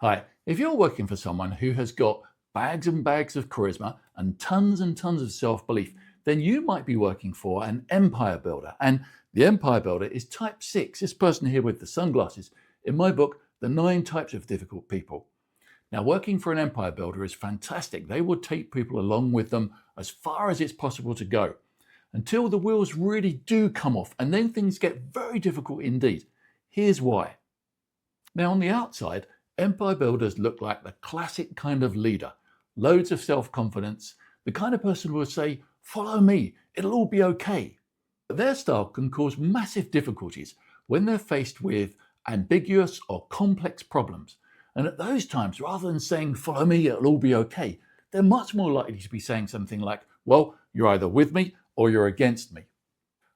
Hi, if you're working for someone who has got bags and bags of charisma and tons of self-belief, then you might be working for an empire builder. And the empire builder is type 6, this person here with the sunglasses. In my book, The 9 Types of Difficult People. Now, working for an empire builder is fantastic. They will take people along with them as far as it's possible to go, until the wheels really do come off, and then things get very difficult indeed. Here's why. Now, on the outside, empire builders look like the classic kind of leader. Loads of self-confidence, the kind of person who will say, "Follow me, it'll all be okay." But their style can cause massive difficulties when they're faced with ambiguous or complex problems. And at those times, rather than saying, "Follow me, it'll all be okay," they're much more likely to be saying something like, "Well, you're either with me or you're against me."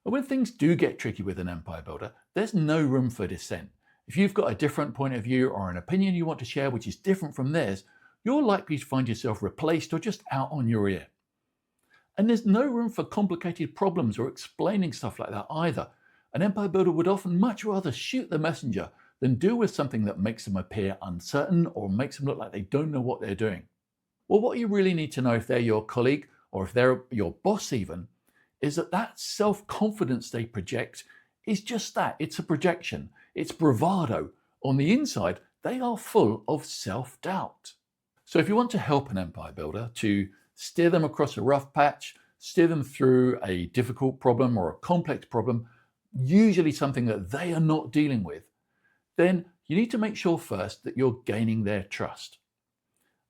And when things do get tricky with an empire builder, there's no room for dissent. If you've got a different point of view or an opinion you want to share which is different from theirs, you're likely to find yourself replaced or just out on your ear. And there's no room for complicated problems or explaining stuff like that either. An empire builder would often much rather shoot the messenger than deal with something that makes them appear uncertain or makes them look like they don't know what they're doing. Well, what you really need to know if they're your colleague or if they're your boss even, is that self-confidence they project is just that. It's a projection. It's bravado. On the inside, they are full of self-doubt. So if you want to help an empire builder to steer them across a rough patch, steer them through a difficult problem or a complex problem, usually something that they are not dealing with, then you need to make sure first that you're gaining their trust.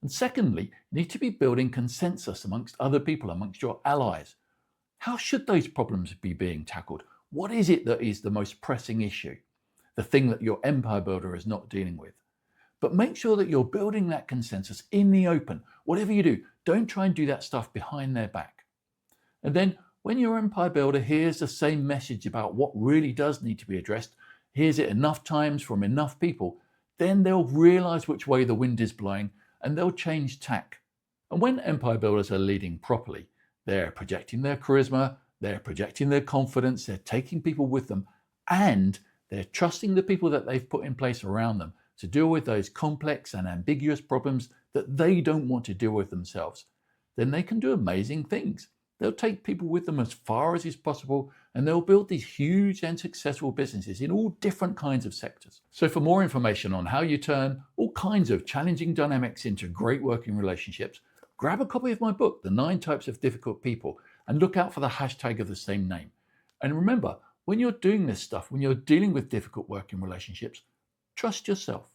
And secondly, you need to be building consensus amongst other people, amongst your allies. How should those problems be being tackled? What is it that is the most pressing issue? The thing that your empire builder is not dealing with. But make sure that you're building that consensus in the open. Whatever you do, don't try and do that stuff behind their back. And then when your empire builder hears the same message about what really does need to be addressed, hears it enough times from enough people, then they'll realize which way the wind is blowing and they'll change tack. And when empire builders are leading properly, they're projecting their charisma, they're projecting their confidence, they're taking people with them, and they're trusting the people that they've put in place around them to deal with those complex and ambiguous problems that they don't want to deal with themselves. Then they can do amazing things. They'll take people with them as far as is possible, and they'll build these huge and successful businesses in all different kinds of sectors. So for more information on how you turn all kinds of challenging dynamics into great working relationships, grab a copy of my book, The 9 Types of Difficult People, and look out for the hashtag of the same name. And remember, when you're doing this stuff, when you're dealing with difficult working relationships, trust yourself.